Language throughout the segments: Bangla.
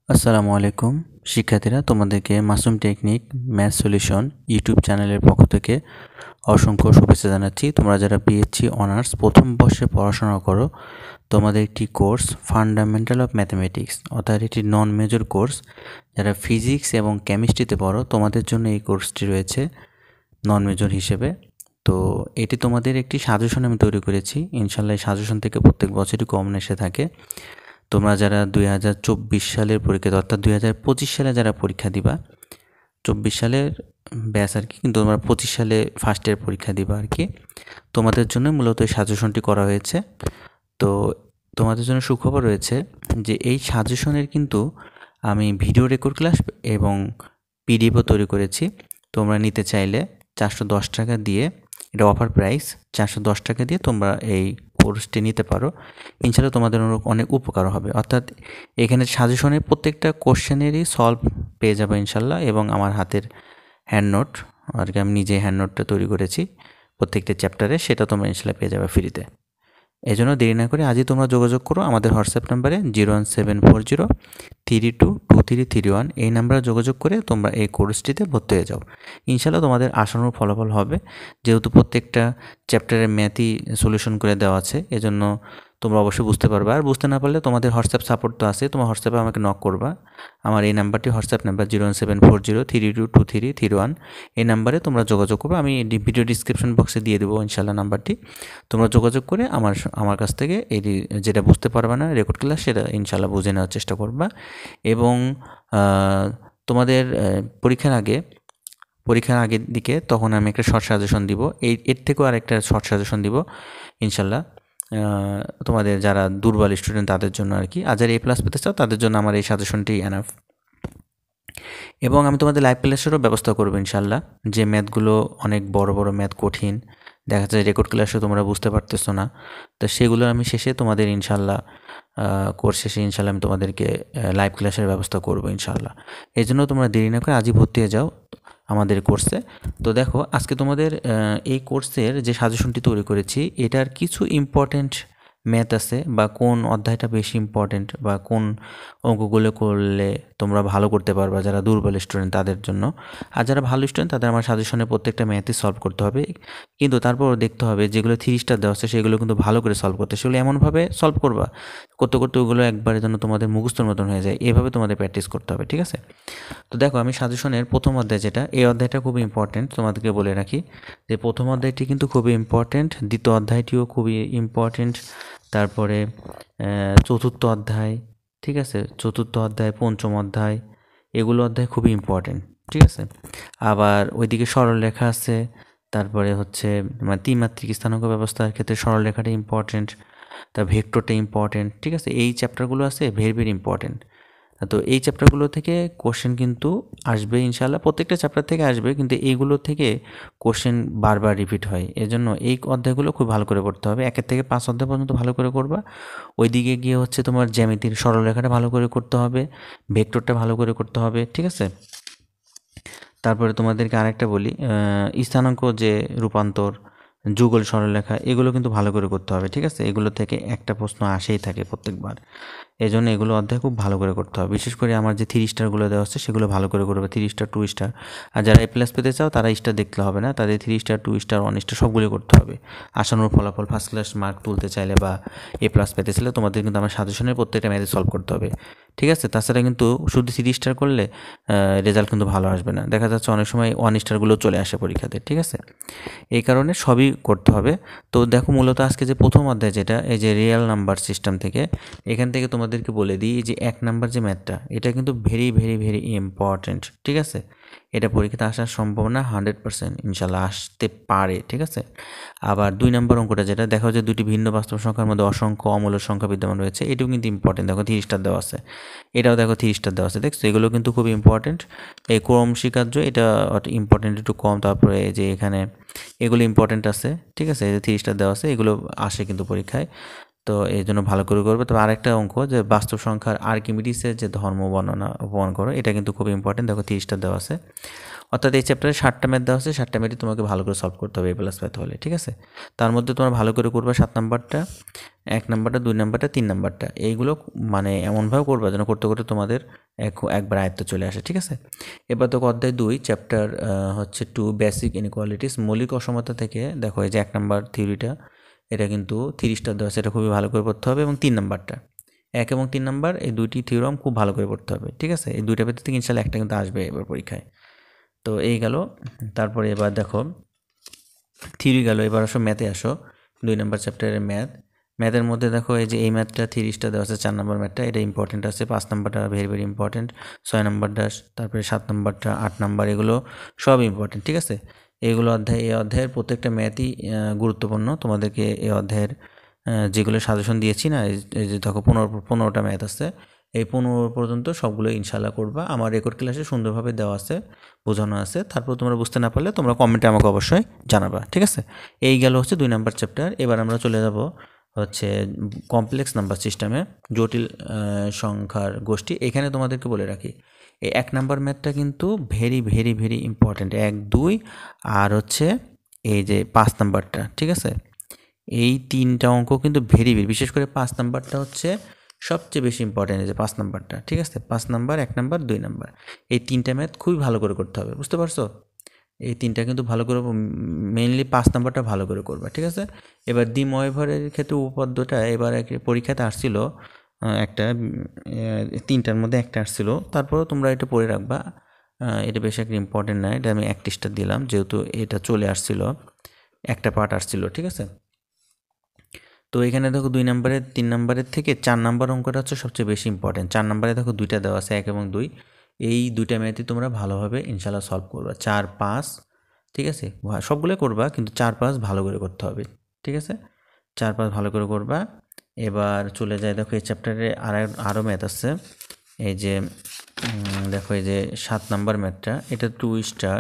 আসসালামু আলাইকুম শিক্ষার্থীরা, তোমাদেরকে Masum technique math solution YouTube চ্যানেলের পক্ষ থেকে অসংখ্য শুভেচ্ছা জানাচ্ছি। তোমরা যারা পিএইচডি অনার্স প্রথম বর্ষে পড়াশোনা করো, তোমাদের একটি কোর্স ফান্ডামেন্টাল অফ ম্যাথমেটিক্স অর্থাৎ একটি নন মেজর কোর্স। যারা ফিজিক্স এবং কেমিস্ট্রিতে পড়ো তোমাদের জন্য এই কোর্সটি রয়েছে নন মেজর হিসেবে। তো এটি তোমাদের একটি সাজেশন আমি তৈরি করেছি। ইনশাল্লাহ এই সাজেশন থেকে প্রত্যেক বছরই কমন এসে থাকে। তোমরা যারা 2024 সালের পরীক্ষা অর্থাৎ 2025 সালে যারা পরীক্ষা দিবা, 24 সালের ব্যাচ আর কি, কিন্তু তোমরা 25 সালে ফার্স্ট ইয়ার পরীক্ষা দিবা আর কি, তোমাদের জন্য মূলত এই সাজেশনটি করা হয়েছে। তো তোমাদের জন্য সুখবর রয়েছে যে এই সাজেশনের কিন্তু আমি ভিডিও রেকর্ড ক্লাস এবং পিডিএফও তৈরি করেছি। তোমরা নিতে চাইলে 410 টাকা দিয়ে, এটা অফার প্রাইস, 410 টাকা দিয়ে তোমরা এই কোর্সটি নিতে পারো। ইনশাআল্লাহ তোমাদের অনেক উপকার হবে। অর্থাৎ এখানে সাজেশনের প্রত্যেকটা কোশ্চেনেরই সলভ পেয়ে যাবে ইনশাআল্লাহ, এবং আমার হাতের হ্যান্ড নোট আর কি, আমি নিজে হ্যান্ড নোটটা তৈরি করেছি প্রত্যেকটা চ্যাপ্টারে, সেটা তোমরা ইনশাআল্লাহ পেয়ে যাবে ফ্রিতে। এই জন্য দেরি না করে আজই তোমরা যোগাযোগ করো আমাদের হোয়াটসঅ্যাপ নাম্বারে 01740322331। এই নাম্বারে যোগাযোগ করে তোমরা এই কোর্সটিতে ভর্তি হয়ে যাও। ইনশাআল্লাহ তোমাদের আশানুরূপ ফলাফল হবে, যেহেতু প্রত্যেকটা চ্যাপ্টারের ম্যাথই সলিউশন করে দেওয়া আছে, এজন্য তোমরা অবশ্যই বুঝতে পারবে। আর বুঝতে না পারলে তোমাদের হোয়াটসঅ্যাপ সাপোর্ট তো আছে, তোমার হোয়াটসঅ্যাপে আমাকে নক করবা। আমার এই নাম্বারটি হোয়াটসঅ্যাপ নাম্বার 01740322331। এই নাম্বারে তোমরা যোগাযোগ করবে, আমি ভিডিও ডিসক্রিপশন বক্সে দিয়ে দেবো ইনশাআল্লাহ নাম্বারটি। তোমরা যোগাযোগ করে আমার কাছ থেকে এই যেটা বুঝতে পারবে না রেকর্ড ক্লাস, সেটা ইনশাআল্লাহ বুঝে নেওয়ার চেষ্টা করবা। এবং তোমাদের পরীক্ষার আগের দিকে তখন আমি একটা শর্ট সাজেশন দিব, এর থেকেও আরেকটা শর্ট সাজেশন দিব ইনশাআল্লাহ, তোমাদের যারা দুর্বল স্টুডেন্ট তাদের জন্য আর কি। আর যারা A+ পেতে চাও তাদের জন্য আমার এই সাজেশনটি এনাফ। এবং আমি তোমাদের লাইভ ক্লাসেরও ব্যবস্থা করবো ইনশাআল্লাহ। যে ম্যাথগুলো অনেক বড় বড় ম্যাথ, কঠিন, দেখা যায় রেকর্ড ক্লাসে তোমরা বুঝতে পারতেছো না, তো সেগুলো আমি শেষে তোমাদের ইনশাআল্লাহ কোর্স শেষে ইনশাআল্লাহ আমি তোমাদেরকে লাইভ ক্লাসের ব্যবস্থা করবো ইনশাআল্লাহ। এই জন্য তোমরা দেরি না করে আজই ভর্তি হয়ে যাও আমাদের কোর্সে। তো দেখো, আজকে তোমাদের এই কোর্সের যে সাজেশনটি তৈরি করেছি, এটার কিছু ইম্পর্টেন্ট ম্যাথ আছে, বা কোন অধ্যায়টা বেশি ইম্পর্টেন্ট, বা কোন অঙ্কগুলো করলে তোমরা ভালো করতে পারবা যারা দুর্বল স্টুডেন্ট তাদের জন্য। আর যারা ভালো স্টুডেন্ট তাদের আমার সাজেশনে প্রত্যেকটা ম্যাথই সলভ করতে হবে, কিন্তু তারপর দেখতে হবে যেগুলো 3 স্টার দেওয়া আছে সেগুলো কিন্তু ভালো করে সলভ করতে, সেগুলো এমনভাবে সলভ করবা করতে করতে ওগুলো একবারে যেন তোমাদের মুখস্থর মতন হয়ে যায়, এভাবে তোমাদের প্র্যাকটিস করতে হবে, ঠিক আছে? তো দেখো, আমি সাজেশনের প্রথম অধ্যায় যেটা, এই অধ্যায়টা খুবই ইম্পর্টেন্ট, তোমাদেরকে বলে রাখি যে প্রথম অধ্যায়টি কিন্তু খুবই ইম্পর্টেন্ট, দ্বিতীয় অধ্যায়টিও খুবই ইম্পর্টেন্ট, তারপরে চতুর্থ অধ্যায়, ঠিক আছে, চতুর্থ অধ্যায়, পঞ্চম অধ্যায়, এগুলো অধ্যায় খুবই ইম্পর্টেন্ট, ঠিক আছে। আবার ওইদিকে সরলরেখা আছে, তারপরে হচ্ছে মানে ত্রিমাত্রিক স্থানাঙ্ক ব্যবস্থার ক্ষেত্রে সরলরেখাটা ইম্পর্টেন্ট, তার ভেক্টরটা ইম্পর্টেন্ট, ঠিক আছে। এই চ্যাপ্টারগুলো আছে ভেরি ভেরি ইম্পর্টেন্ট। তো এই চ্যাপ্টারগুলো থেকে কোশ্চেন কিন্তু আসবে ইনশাআল্লাহ, প্রত্যেকটা চ্যাপ্টার থেকে আসবে, কিন্তু এইগুলো থেকে কোশ্চেন বারবার রিপিট হয়। এজন্য এই অধ্যায়গুলো খুব ভালো করে পড়তে হবে, 1 থেকে 5 অধ্যায় পর্যন্ত ভালো করে করবা। ওইদিকে গিয়ে হচ্ছে তোমার জ্যামিতির সরলরেখাটা ভালো করে করতে হবে, ভেক্টরটা ভালো করে করতে হবে, ঠিক আছে। তারপরে তোমাদেরকে আরেকটা বলি, স্থানাঙ্ক যে রূপান্তর, যুগল সরলরেখা, এগুলো কিন্তু ভালো করে করতে হবে, ঠিক আছে। এগুলো থেকে একটা প্রশ্ন আসেই থাকে প্রত্যেকবার, এই জন্য এগুলো অধ্যায় খুব ভালো করে করতে হবে। বিশেষ করে আমার যে 3 স্টারগুলো দেওয়া হচ্ছে সেগুলো ভালো করে করবে, 3 স্টার 2 স্টার। আর যারা A+ পেতে চাও তারা স্টার দেখতে হবে না, তাদের 3 স্টার 2 স্টার 1 স্টার সবগুলো করতে হবে। আসানোর ফলাফল ফার্স্ট ক্লাস মার্ক তুলতে চাইলে বা A+ পেতে চাইলে তোমাদের কিন্তু আমার সাজেশনের প্রত্যেকটা ম্যাথে সলভ করতে হবে, ঠিক আছে। তাছাড়া কিন্তু শুধু 3 স্টার করলে রেজাল্ট কিন্তু ভালো আসবে না, দেখা যাচ্ছে অনেক সময় 1 স্টারগুলো চলে আসে পরীক্ষাতে, ঠিক আছে। এই কারণে সবই করতে হবে। তো দেখো, মূলত আজকে যে প্রথম অধ্যায় যেটা, এই যে রিয়েল নাম্বার সিস্টেম থেকে, এখান থেকে তোমাদেরকে বলে দিই যে 1 নাম্বার যে ম্যাথটা, এটা কিন্তু ভেরি ভেরি ভেরি ইম্পর্টেন্ট, ঠিক আছে। এটা পরীক্ষাতে আসার সম্ভাবনা 100% ইনশাল্লাহ আসতে পারে, ঠিক আছে। আবার 2 নম্বর অঙ্কটা যেটা, দেখো যে দুটি ভিন্ন বাস্তব সংখ্যার মধ্যে অসংখ্য অমূল্য সংখ্যা বিদ্যমান রয়েছে, এটাও কিন্তু ইম্পর্টেন্ট। দেখো 3 স্টার দেওয়া আছে, এটাও দেখো 3 স্টার দেওয়া আছে, দেখছো, এগুলো কিন্তু খুব ইম্পর্টেন্ট। এই ক্রম স্বীকার্য, এটা ইম্পর্টেন্ট একটু কম। তারপরে যে এখানে এগুলো ইম্পর্টেন্ট আছে, ঠিক আছে, এই যে 3 স্টার দেওয়া আছে, এগুলো আসে কিন্তু পরীক্ষায়, তো এই জন্য ভালো করে করবে। তবে আরেকটা অঙ্ক যে বাস্তব সংখ্যার আর্কিমিডিসের যে ধর্ম বর্ণনা প্রমাণ করো, এটা কিন্তু খুব ইম্পর্টেন্ট, দেখো 30 স্টার দেওয়া আছে। অর্থাৎ এই চ্যাপ্টারে 7টা ম্যাথ দেওয়া আছে, 7টা ম্যাথই তোমাকে ভালো করে সলভ করতে হবে A+ পেতে হলে, ঠিক আছে। তার মধ্যে তোমরা ভালো করে করবে 7 নাম্বারটা, 1 নাম্বারটা, 2 নাম্বারটা, 3 নাম্বারটা, এইগুলো মানে এমনভাবে করবে যেন করতে করতে তোমাদের একবার আয়ত্তে চলে আসে, ঠিক আছে। এবার তো অধ্যায় 2 চ্যাপ্টার হচ্ছে 2 বেসিক ইনইকুয়ালিটিস, মৌলিক অসমতা থেকে দেখো এই যে 1 নম্বর থিওরিটা, এটা কিন্তু 30 স্টার দেওয়া আছে, এটা খুবই ভালো করে পড়তে হবে। এবং 3 নম্বরটা 1 এবং 3 নম্বর এই দুইটি থিওরাম খুব ভালো করে পড়তে হবে, ঠিক আছে। এই দুইটা ভিতর থেকে ইনশাল্লাহ একটা কিন্তু আসবে এবার পরীক্ষায়। তো এই গেল। তারপরে এবার দেখো থিওরি গেল, এবার আসো ম্যাথে আসো। 2 নম্বর চ্যাপ্টারের ম্যাথের মধ্যে দেখো এই যে এই ম্যাথটা 30টা দেওয়া আছে, 4 নম্বর ম্যাথটা এটা ইম্পর্টেন্ট আছে, 5 নম্বরটা ভেরি ভেরি ইম্পর্টেন্ট, 6 নম্বরটা, তারপরে 7 নম্বরটা, 8 নম্বর, এগুলো সব ইম্পর্টেন্ট, ঠিক আছে। এগুলো এই অধ্যায়ের প্রত্যেকটা ম্যাথই গুরুত্বপূর্ণ। তোমাদেরকে এই অধ্যায়ের যেগুলো সাজেশন দিয়েছি না, এই যে দেখো 15টা ম্যাথ আছে, এই 15 পর্যন্ত সবগুলো ইনশাল্লাহ করবা। আমার রেকর্ড ক্লাসে সুন্দরভাবে দেওয়া আছে, বোঝানো আছে। তারপর তোমরা বুঝতে না পারলে তোমরা কমেন্টে আমাকে অবশ্যই জানাবা, ঠিক আছে। এই গেল হচ্ছে 2 নম্বর চ্যাপ্টার। এবার আমরা চলে যাব হচ্ছে কমপ্লেক্স নাম্বার সিস্টেমে, জটিল সংখ্যার গোষ্ঠী। এখানে তোমাদেরকে বলে রাখি এই 1 নম্বর ম্যাথটা কিন্তু ভেরি ভেরি ভেরি ইম্পর্টেন্ট, 1, 2 আর হচ্ছে এই যে 5 নাম্বারটা, ঠিক আছে। এই 3টা অঙ্ক কিন্তু ভেরি ভেরি, বিশেষ করে 5 নাম্বারটা হচ্ছে সবচেয়ে বেশি ইম্পর্টেন্ট, এই যে 5 নাম্বারটা, ঠিক আছে। 5 নাম্বার, 1 নাম্বার, 2 নাম্বার, এই 3টা ম্যাথ খুবই ভালো করে করতে হবে, বুঝতে পারছো। এই 3টা কিন্তু ভালো করে, মেইনলি 5 নাম্বারটা ভালো করে করবা, ঠিক আছে। এবার দ্বিময়ভরের ক্ষেত্রে উপপাদ্যটা এবার পরীক্ষাতে আসছিল একটা, 3টার মধ্যে একটা আসছিল, তারপরেও তোমরা এটা পড়ে রাখবা। এটা বেশি একটা ইম্পর্টেন্ট না, এটা আমি 1 স্টার দিলাম যেহেতু এটা চলে আসছিল, একটা পার্ট আসছিল, ঠিক আছে। তো এখানে দেখো 2 নম্বরের 3 নম্বরের থেকে 4 নম্বর অঙ্কটা হচ্ছে সবচেয়ে বেশি ইম্পর্টেন্ট। 4 নম্বরে দেখো 2টা দেওয়া আছে, 1 এবং 2, এই 2টা ম্যাথই তোমরা ভালোভাবে ইনশাল্লাহ সলভ করবা। 4, 5, ঠিক আছে, সবগুলো করবা কিন্তু 4, 5 ভালো করে করতে হবে, ঠিক আছে। 4, 5 ভালো করে করবা। এবার চলে যায় দেখো এই চ্যাপ্টারে আরও ম্যাথ আছে। এই যে দেখো এই যে 7 নম্বর ম্যাথটা, এটা 2 স্টার,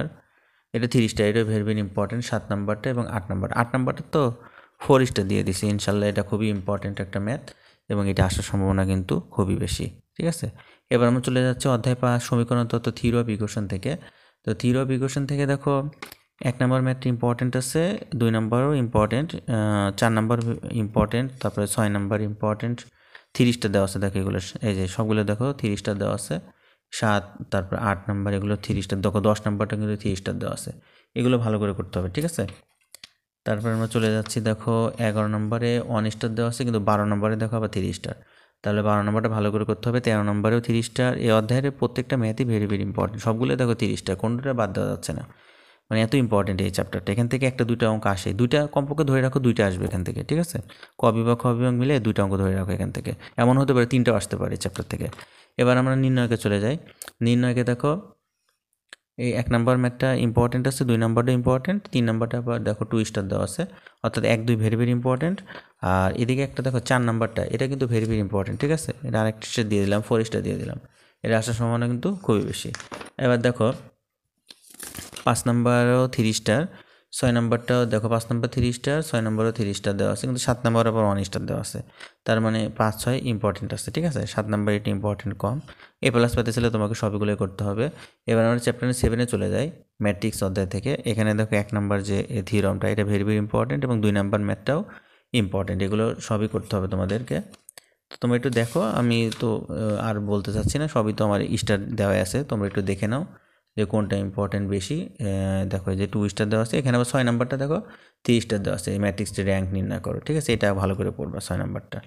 এটা 3 স্টার, এটা ভেরি ভেরি ইম্পর্টেন্ট। 7 নম্বরটা এবং 8 নম্বরটা, 8 নম্বরটা তো 4 স্টার দিয়ে দিছি ইনশাল্লাহ। এটা খুবই ইম্পর্টেন্ট একটা ম্যাথ এবং এটা আসার সম্ভাবনা কিন্তু খুবই বেশি, ঠিক আছে। এবার আমরা চলে যাচ্ছি অধ্যায় 5 সমীকরণ তত্ত্ব, থিওরি অফ ইকুয়েশন থেকে। তো থিওরি অফ ইকুয়েশন থেকে দেখো 1 নম্বর ম্যাথটা ইম্পর্টেন্ট আছে, 2 নম্বরও ইম্পর্টেন্ট, 4 নম্বর ইম্পর্টেন্ট, তারপরে 6 নম্বর ইম্পর্টেন্ট, 3 স্টার দেওয়া আছে। দেখো এগুলো এই যে সবগুলো দেখো 3 স্টার দেওয়া আছে। 7, তারপর 8 নম্বর, এগুলো 3 স্টার। দেখো 10 নম্বরটা কিন্তু 3 স্টার দেওয়া আছে, এগুলো ভালো করে করতে হবে, ঠিক আছে। তারপর আমরা চলে যাচ্ছি দেখো 11 নম্বরে 1 স্টার দেওয়া আছে, কিন্তু 12 নম্বরে দেখো আবার 3 স্টার, তাহলে 12 নম্বরটা ভালো করে করতে হবে। 13 নম্বরেও 3 স্টার। এই অধ্যায়ের প্রত্যেকটা ম্যাথই ভেরি ভেরি ইম্পর্টেন্ট, সবগুলো দেখো 3 স্টার, কোনটা বাদ দেওয়া যাচ্ছে না, মানে এত ইম্পর্টেন্ট এই চ্যাপ্টারটা। এখান থেকে 1-2টা অঙ্ক আসে, 2টা কমপক্ষে ধরে রাখো, 2টা আসবে এখান থেকে, ঠিক আছে। ক বিভাগ খ বিভাগ মিলে 2টা অঙ্ক ধরে রাখো এখান থেকে, এমন হতে পারে 3টাও আসতে পারে চ্যাপ্টার থেকে। এবার আমরা নির্ণয়কে চলে যাই। নির্ণয়কে দেখো এই 1 নম্বর ম্যাথটা ইম্পর্টেন্ট আছে, 2 নম্বরটা ইম্পর্টেন্ট, 3 নম্বরটা আবার দেখো 2 স্টার দেওয়া আছে, অর্থাৎ 1, 2 ভেরি ভেরি ইম্পর্টেন্ট। আর এদিকে একটা দেখো 4 নম্বরটা, এটা কিন্তু ভেরি ভেরি ইম্পর্টেন্ট, ঠিক আছে। এটা আরেকটা স্টার দিয়ে দিলাম, 4 স্টার দিয়ে দিলাম, এটা আসার সম্ভাবনা কিন্তু খুবই বেশি। এবার দেখো 5 নম্বরও 3 স্টার, 6 নম্বরটাও দেখো 5 নম্বর 3 স্টার, 6 নম্বরও 3 স্টার দেওয়া আছে, কিন্তু 7 নম্বর আবার 1 স্টার দেওয়া আছে, তার মানে 5, 6 ইম্পর্টেন্ট আছে, ঠিক আছে। 7 নম্বর এটা ইম্পর্টেন্ট কম। এ প্লাস পেতে চাইলে তোমাকে সবগুলোই করতে হবে। এবার আমরা চ্যাপ্টার 7-এ চলে যাই, ম্যাট্রিক্স অধ্যায় থেকে। এখানে দেখো 1 নম্বর যে থিওরামটা, এটা ভেরি ভেরি ইম্পর্টেন্ট, এবং 2 নম্বর ম্যাথটাও ইম্পর্টেন্ট, এগুলো সবই করতে হবে তোমাদেরকে। তো তোমরা একটু দেখো, আমি তো আর বলতে চাচ্ছি না, সবই তো আমার স্টার দেওয়া আছে, তোমরা একটু দেখে নাও যে কোনটা ইম্পর্টেন্ট বেশি। দেখো যে 2 স্টার দেওয়া আছে, এখানে আবার 6 নাম্বারটা দেখো 3 স্টার দেওয়া আছে, এই ম্যাট্রিক্সটি র্যাঙ্ক নির্ণয় করো, ঠিক আছে। এটা ভালো করে পড়বা 6 নাম্বারটা।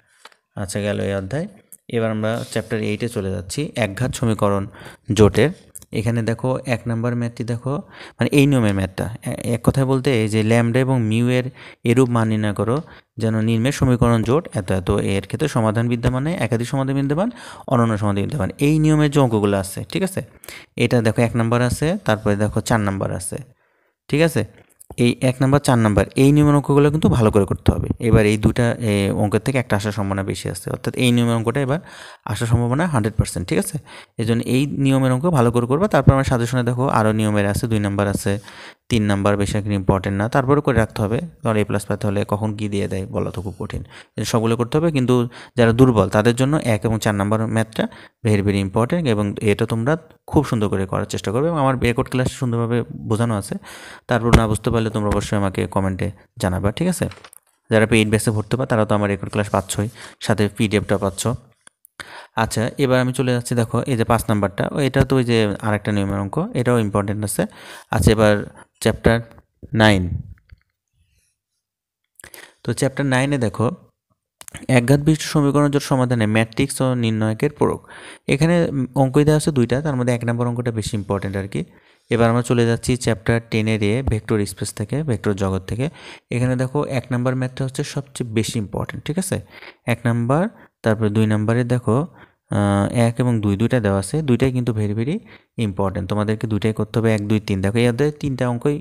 আচ্ছা, গেল এই অধ্যায়। এবার আমরা চ্যাপ্টার 8-এ চলে যাচ্ছি, একঘাত সমীকরণ জোটের। এখানে দেখো 1 নম্বর ম্যাথটি দেখো, মানে এই নিয়মের ম্যাথটা, এক কথায় বলতে এই যে ল্যামডা এবং মিউ এর এরূপ মান নির্ণয় করো যেন নিম্নের সমীকরণ জোট এত এত, এর ক্ষেত্রে সমাধান বিদ্যমান, একাধিক সমাধান বিদ্যমান, অনন্য সমাধান বিদ্যমান, এই নিয়মের যে অঙ্কগুলো আছে, ঠিক আছে। এটা দেখো 1 নম্বর আছে, তারপরে দেখো 4 নম্বর আছে, ঠিক আছে। এই 1 নম্বর 4 নম্বর এই নিয়মের অঙ্কগুলো কিন্তু ভালো করে করতে হবে। এবার এই দুটা অঙ্কের থেকে একটা আসার সম্ভাবনা বেশি আছে, অর্থাৎ এই নিয়মের অঙ্কটা এবার আসার সম্ভাবনা 100%, ঠিক আছে। এই জন্য এই নিয়মের অঙ্ক ভালো করে করবা। তারপর আমার সাজেশনে দেখো আরও নিয়মের আছে, 2 নম্বর আছে, 3 নম্বর বেশি একটা ইম্পর্টেন্ট না, তারপরে করে রাখতে হবে, কারণ এ প্লাস পেতে হলে কখন কী দিয়ে দেয় বলা তো খুব কঠিন, সবগুলো করতে হবে। কিন্তু যারা দুর্বল তাদের জন্য 1 এবং 4 নম্বর ম্যাথটা ভেরি ভেরি ইম্পর্টেন্ট, এবং এটা তোমরা খুব সুন্দর করে করার চেষ্টা করবে, এবং আমার রেকর্ড ক্লাস সুন্দরভাবে বোঝানো আছে। তারপর না বুঝতে পারলে তোমরা অবশ্যই আমাকে কমেন্টে জানাবা, ঠিক আছে। যারা পেইড ব্যাচে ভর্তি পাবে তারা তো আমার রেকর্ড ক্লাস পাচ্ছই, সাথে পিডিএফটা পাচ্ছ। আচ্ছা, এবার আমি চলে যাচ্ছি, দেখো এই যে 5 নাম্বারটা, এটা তো ওই যে আরেকটা নিয়মের অঙ্ক, এটাও ইম্পর্টেন্ট আছে। আচ্ছা, এবার চ্যাপ্টার 9। তো চ্যাপ্টার 9-এ দেখো একঘাত বিশিষ্ট সমীকরণের জন্য সমাধানে ম্যাট্রিক্স ও নির্ণয়কের প্রয়োগ। এখানে অঙ্ক দেওয়া আছে 2টা, তার মধ্যে 1 নম্বর অঙ্কটা বেশি ইম্পর্টেন্ট আর কি। এবার আমরা চলে যাচ্ছি চ্যাপ্টার 10-এর ভেক্টর স্পেস থেকে, ভেক্টর জগৎ থেকে। এখানে দেখো 1 নম্বর ম্যাথটা হচ্ছে সবচেয়ে বেশি ইম্পর্টেন্ট, ঠিক আছে? 1 নাম্বার, তারপরে 2 নাম্বারে দেখো 1 এবং 2 দুইটা দেওয়া আছে, দুইটাই কিন্তু ভেরি ভেরি ইম্পর্টেন্ট। তোমাদেরকে দুইটাই করতে হবে, 1 2 3। দেখো এদের 3টা অঙ্কই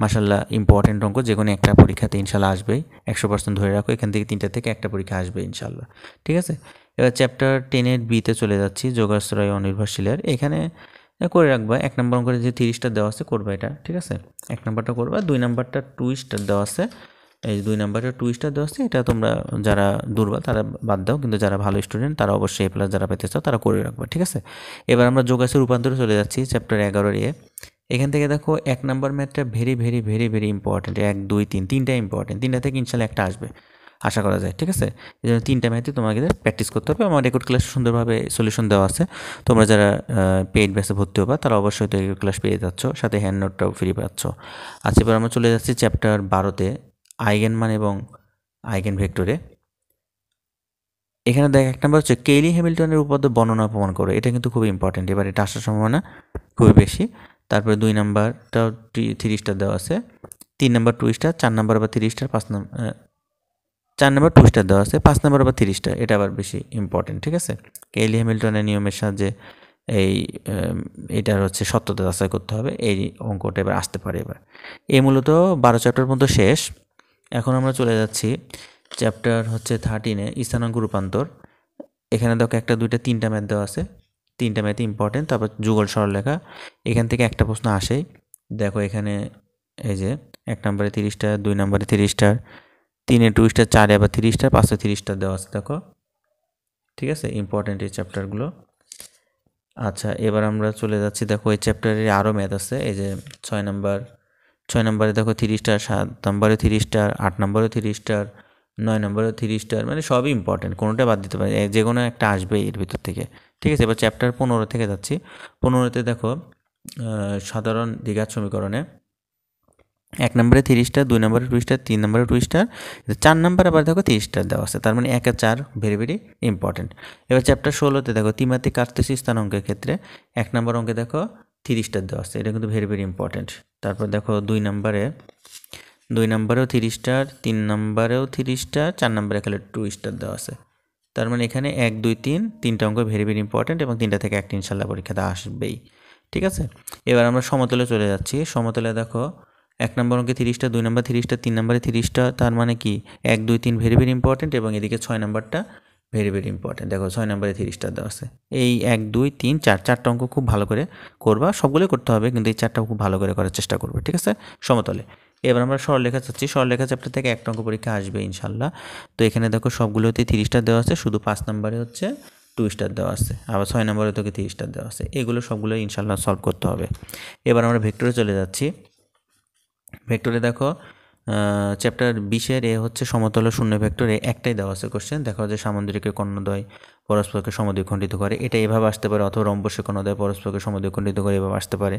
মাশাআল্লাহ ইম্পর্টেন্ট অঙ্ক, যে কোনো একটা পরীক্ষাতে ইনশাল্লাহ আসবেই, 100% ধরে রাখো। এখান থেকে 3টা থেকে একটা পরীক্ষা আসবে ইনশাল্লাহ, ঠিক আছে? এবার চ্যাপ্টার 10-এর বিতে চলে যাচ্ছি, যোগাশ্রয় অনির্ভরশীলের। এখানে করে রাখবা 1 নম্বর অঙ্কের যে 30 স্টার দেওয়া আছে করবা এটা, ঠিক আছে? 1 নাম্বারটা করবা, 2 নাম্বারটা 2 স্টার দেওয়া আছে। এই 2 নাম্বারটা 2 স্টার দেওয়া আছে, এটা তোমরা যারা দুর্বল তারা বাদ দাও, কিন্তু যারা ভালো স্টুডেন্ট তারা অবশ্যই A+ যারা পেতে চাও তারা করে রাখবা, ঠিক আছে? এবার আমরা যোগাশ্রয় রূপান্তরে চলে যাচ্ছি, চ্যাপ্টার 11-এর এখান থেকে দেখো 1 নাম্বার ম্যাথটা very very very very important. 1 2 3 তিনটা ইম্পর্টেন্ট, 3টা থেকে ইনশাল্লাহ একটা আসবে আশা করা যায়, ঠিক আছে? এই জন্য 3টা ম্যাথই তোমাকে প্র্যাকটিস করতে হবে। আমার রেকর্ড ক্লাসে সুন্দরভাবে সলিউশন দেওয়া আছে। তোমরা যারা পেইড ব্যাচে ভর্তি হবা তারা অবশ্যই তো রেকর্ড ক্লাস পেয়ে যাচ্ছ, সাথে হ্যান্ড নোটটাও ফ্রি পাচ্ছ। আচ্ছা, এবার আমরা চলে যাচ্ছি চ্যাপ্টার 12-তে, আইগেন মান এবং আইগেন ভেক্টরে। এখানে দেখ 1 নাম্বার হচ্ছে কেইলি হ্যামিল্টনের উপপাদ্য বর্ণনা প্রমাণ করে, এটা কিন্তু খুবই ইম্পর্টেন্ট, এবার এটা আসার সম্ভাবনা খুবই বেশি। তারপরে 2 নাম্বারটাও 3 স্টার দেওয়া আছে, 3 নাম্বার 2 স্টার, 4 নাম্বার আবার 3 স্টার, 4 নাম্বার 2 স্টার দেওয়া আছে, 5 নাম্বার আবার 3 স্টার, এটা আবার বেশি ইম্পর্টেন্ট, ঠিক আছে? কেইলি হ্যামিল্টনের নিয়মের সাহায্যে এটার হচ্ছে সত্যতা যাচাই করতে হবে, এই অঙ্কটা এবার আসতে পারে। এবার এই মূলত 12 চ্যাপ্টার পর্যন্ত শেষ। এখন আমরা চলে যাচ্ছি চ্যাপ্টার হচ্ছে 13-এ, স্থানাঙ্ক রূপান্তর। এখানে দেখো 1 2 3টা ম্যাথ দেওয়া আছে, 3টা ম্যাথই ইম্পর্টেন্ট। তারপর যুগল সরলরেখা, এখান থেকে একটা প্রশ্ন আসেই। দেখো এখানে এই যে 1 নম্বরে 30 স্টার, 2 নম্বরে 30 স্টার, 3-এ 2 স্টার, 4-এ আবার 3 স্টার, 5-এ 3 স্টার দেওয়া আছে, দেখো, ঠিক আছে? ইম্পর্টেন্ট এই চ্যাপ্টারগুলো। আচ্ছা, এবার আমরা চলে যাচ্ছি, দেখো এই চ্যাপ্টারে আরও ম্যাথ আছে। এই যে 6 নম্বরে দেখো 3 স্টার, 7 নম্বরে 3 স্টার, 8 নম্বরে 3 স্টার, 9 নম্বরে 3 স্টার, মানে সবই ইম্পর্টেন্ট, কোনোটা বাদ দিতে পারে, যে কোনো একটা আসবে এর ভিতর থেকে, ঠিক আছে? এবার চ্যাপ্টার 15 থেকে যাচ্ছি। 15-তে দেখো সাধারণ দ্বিঘাত সমীকরণে 1 নম্বরে 3 স্টার, 2 নম্বরে 2 স্টার, 3 নম্বরে 2 স্টার, 4 নম্বর আবার দেখো 3 স্টার দেওয়া আছে, তার মানে 1 আর 4 ভেরি ভেরি ইম্পর্টেন্ট। এবার চ্যাপ্টার 16-তে দেখো ত্রিমাত্রিক কার্তেশীয় স্থানাঙ্কের ক্ষেত্রে 1 নম্বর অঙ্কে দেখো 3 স্টার দেওয়া আছে, এটা কিন্তু ভেরি ভেরি ইম্পর্টেন্ট। তারপর দেখো 2 নম্বরেও 3 স্টার, 3 নম্বরেও 3 স্টার, 4 নম্বরে খালি 2 স্টার দেওয়া আছে, তার মানে এখানে 1 2 3 তিনটা অঙ্ক ভেরি ভেরি ইম্পর্টেন্ট, এবং 3টা থেকে একটা ইনশাল্লাহ পরীক্ষাতে আসবেই, ঠিক আছে? এবার আমরা সমতলে চলে যাচ্ছি। সমতলে দেখো 1 নম্বর অঙ্কে 3 স্টার, 2 নম্বর 3 স্টার, 3 নম্বরে 3 স্টার, তার মানে কি 1 2 3 ভেরি ভেরি ইম্পর্টেন্ট, এবং এদিকে 6 নাম্বারটা ভেরি ভেরি ইম্পর্টেন্ট। দেখো 6 নম্বরে 3 স্টার দেওয়া আছে। এই 1 2 3 4 চারটা অঙ্ক খুব ভালো করে করবা, সবগুলোই করতে হবে, কিন্তু এই 4টা খুব ভালো করে করার চেষ্টা করবে, ঠিক আছে? সমতলে। এবার আমরা সরলরেখা চাচ্ছি, সরলরেখা চ্যাপ্টার থেকে একটা অঙ্ক পরীক্ষা আসবে ইনশাল্লাহ। তো এখানে দেখো সবগুলোতেই 3 স্টার দেওয়া আছে, শুধু 5 নম্বরে হচ্ছে 2 স্টার দেওয়া আছে, আবার 6 নম্বরে তোকে 3 স্টার দেওয়া আছে, এগুলো সবগুলো ইনশাল্লাহ সলভ করতে হবে। এবার আমরা ভেক্টরে চলে যাচ্ছি। ভেক্টরে দেখো চ্যাপ্টার 20-এর হচ্ছে সমতল শূন্য ভেক্টরে একটাই দেওয়া আছে কোশ্চেন। দেখো যে সামুদ্রিকের কর্ণদ্বয় পরস্পরকে সমদ্বিখণ্ডিত করে, এটা এভাবে আসতে পারে, অথবা রম্বসের কর্ণদ্বয় পরস্পরকে সমদ্বিখণ্ডিত করে, এভাবে আসতে পারে।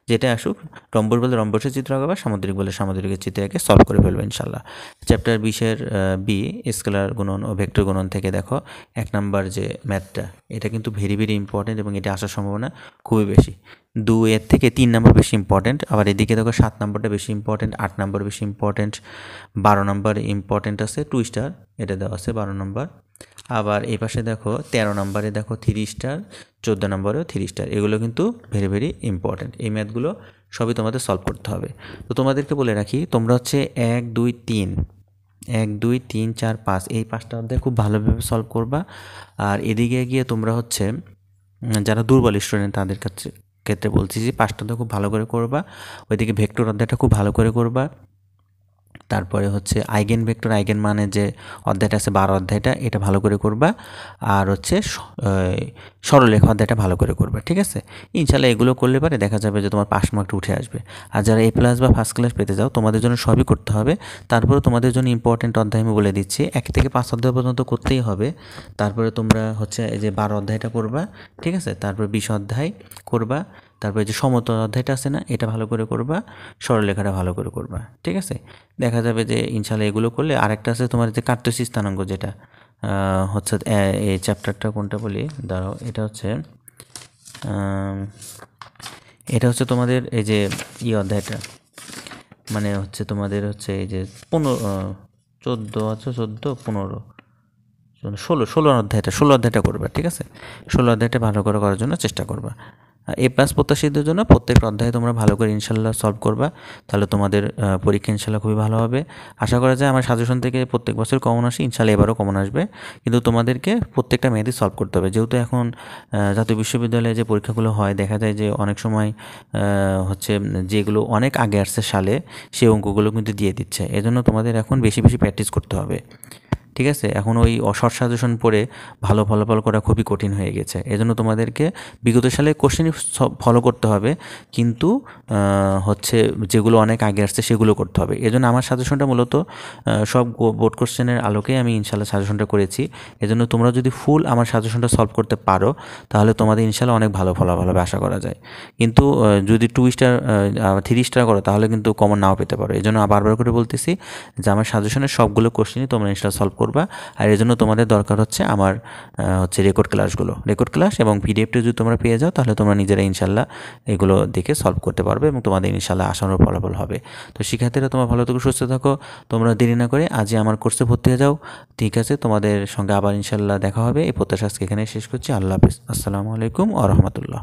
যেটা আসুক, রম্বস বলে রম্বসের চিত্র আঁকাবা, সামুদ্রিক বলে সামুদ্রিকের চিত্র এঁকে সলভ করে ফেলবে ইনশাল্লাহ। চ্যাপ্টার 20-এর বি, স্কেলার গুণন ও ভেক্টর গুণন থেকে দেখো 1 নাম্বার যে ম্যাথটা, এটা কিন্তু ভেরি ভেরি ইম্পর্টেন্ট, এবং এটা আসার সম্ভাবনা খুবই বেশি। 2 এর থেকে 3 নাম্বার বেশি ইম্পর্টেন্ট, আবার এদিকে দেখো 7 নাম্বারটা বেশি ইম্পর্টেন্ট, 8 নাম্বার বেশি ইম্পর্টেন্ট, 12 নাম্বার ইম্পর্টেন্ট আছে 2 স্টার, এটা দেওয়া আছে 12 নাম্বার। আবার এই পাশে দেখো 13 নাম্বারে দেখো 3 স্টার, 14 নাম্বারেও 3 স্টার, এগুলো কিন্তু ভেরি ভেরি ইম্পর্টেন্ট। এই ম্যাথগুলো সবই তোমাদের সলভ করতে হবে। তো তোমাদেরকে বলে রাখি, তোমরা হচ্ছে 1 2 3 1 2 3 4 5 এই 5টা অধ্যায় খুব ভালোভাবে সলভ করবা। আর এদিকে গিয়ে তোমরা হচ্ছে যারা দুর্বল স্টুডেন্ট তাদের ক্ষেত্রে বলছি যে 5টা অধ্যায় খুব ভালো করে করবা, ওইদিকে ভেক্টর অধ্যায়টা খুব ভালো করে করবা, তারপরে হচ্ছে আইগেন ভেক্টর আইগেন মানের যে অধ্যায়টা আছে 12 অধ্যায়টা, এটা ভালো করে করবা। আর হচ্ছে সরলরেখা অধ্যায়টা ভালো করে করবা, ঠিক আছে? ইনশাল্লাহ এগুলো করলে পারে দেখা যাবে যে তোমার পাস মার্কটা উঠে আসবে। আর যারা A+ বা ফার্স্ট ক্লাস পেতে যাও, তোমাদের জন্য সবই করতে হবে। তারপরে তোমাদের জন্য ইম্পর্টেন্ট অধ্যায় আমি বলে দিচ্ছি, 1 থেকে 5 অধ্যায় পর্যন্ত করতেই হবে। তারপরে তোমরা হচ্ছে এই যে 12 অধ্যায়টা করবা, ঠিক আছে? তারপরে 20 অধ্যায় করবা। তারপরে যে সমতল অধ্যায়টা আছে না, এটা ভালো করে করবা। সরলরেখাটা ভালো করে করবা, ঠিক আছে? দেখা যাবে যে ইনশাল্লাহ এগুলো করলে। আরেকটা আছে তোমার যে কার্তেশীয় স্থানাঙ্ক, যেটা হচ্ছে এই চ্যাপ্টারটা কোনটা বলি, দাঁড়াও, এটা হচ্ছে তোমাদের এই যে অধ্যায়টা, মানে হচ্ছে তোমাদের হচ্ছে এই যে 16 অধ্যায়টা করবা, ঠিক আছে? 16 অধ্যায়টা ভালো করে করার জন্য চেষ্টা করবা। A+ প্রত্যাশীদের জন্য প্রত্যেকটা অধ্যায়ে তোমরা ভালো করে ইনশাল্লাহ সলভ করবা, তাহলে তোমাদের পরীক্ষা ইনশাল্লাহ খুবই ভালো হবে। আশা করা যায় আমার সাজেশন থেকে প্রত্যেক বছর কমন আসে, ইনশাল্লাহ এবারও কমন আসবে। কিন্তু তোমাদেরকে প্রত্যেকটা ম্যাথই সলভ করতে হবে, যেহেতু এখন জাতীয় বিশ্ববিদ্যালয়ে যে পরীক্ষাগুলো হয়, দেখা যায় যে অনেক সময় হচ্ছে যেগুলো অনেক আগে আসছে সালে, সেই অঙ্কগুলো কিন্তু দিয়ে দিচ্ছে। এজন্য তোমাদের এখন বেশি বেশি প্র্যাকটিস করতে হবে, ঠিক আছে? এখন ওই শর্ট সাজেশন পড়ে ভালো ফলাফল করা খুবই কঠিন হয়ে গেছে। এজন্য তোমাদেরকে বিগত সালে কোশ্চেনই ফলো করতে হবে, কিন্তু হচ্ছে যেগুলো অনেক আগে আসছে সেগুলো করতে হবে। এজন্য আমার সাজেশনটা মূলত সব বোর্ড কোশ্চেনের আলোকেই আমি ইনশাল্লাহ সাজেশনটা করেছি। এজন্য তোমরা যদি ফুল আমার সাজেশনটা সলভ করতে পারো, তাহলে তোমাদের ইনশাল্লাহ অনেক ভালো ফলাফল হবে আশা করা যায়। কিন্তু যদি 2 স্টার 3 স্টার করো, তাহলে কিন্তু কমন নাও পেতে পারো। এজন্য বারবার করে বলতেছি যে আমার সাজেশনের সবগুলো কোশ্চেনই তোমরা ইনশাল্লাহ সলভ করবা। আর এর জন্য তোমাদের দরকার হচ্ছে আমার হচ্ছে রেকর্ড ক্লাস এবং পিডিএফটা যদি তোমরা পেয়ে যাও, তাহলে তোমরা নিজেরা ইনশাল্লাহ এগুলো দেখে সলভ করতে পারবে এবং তোমাদের ইনশাল্লাহ আশানুরূপ ফলাফল হবে। তো শিক্ষার্থীরা, তোমরা ভালো থেকো, সুস্থ থাকো। তোমরা দেরি না করে আজই আমার কোর্সে ভর্তি হয়ে যাও, ঠিক আছে? তোমাদের সঙ্গে আবার ইনশাল্লাহ দেখা হবে। এই প্রত্যাশা আজকে এখানে শেষ করছি। আল্লাহ হাফিজ। আসসালামু আলাইকুম ওয়া রাহমাতুল্লাহ।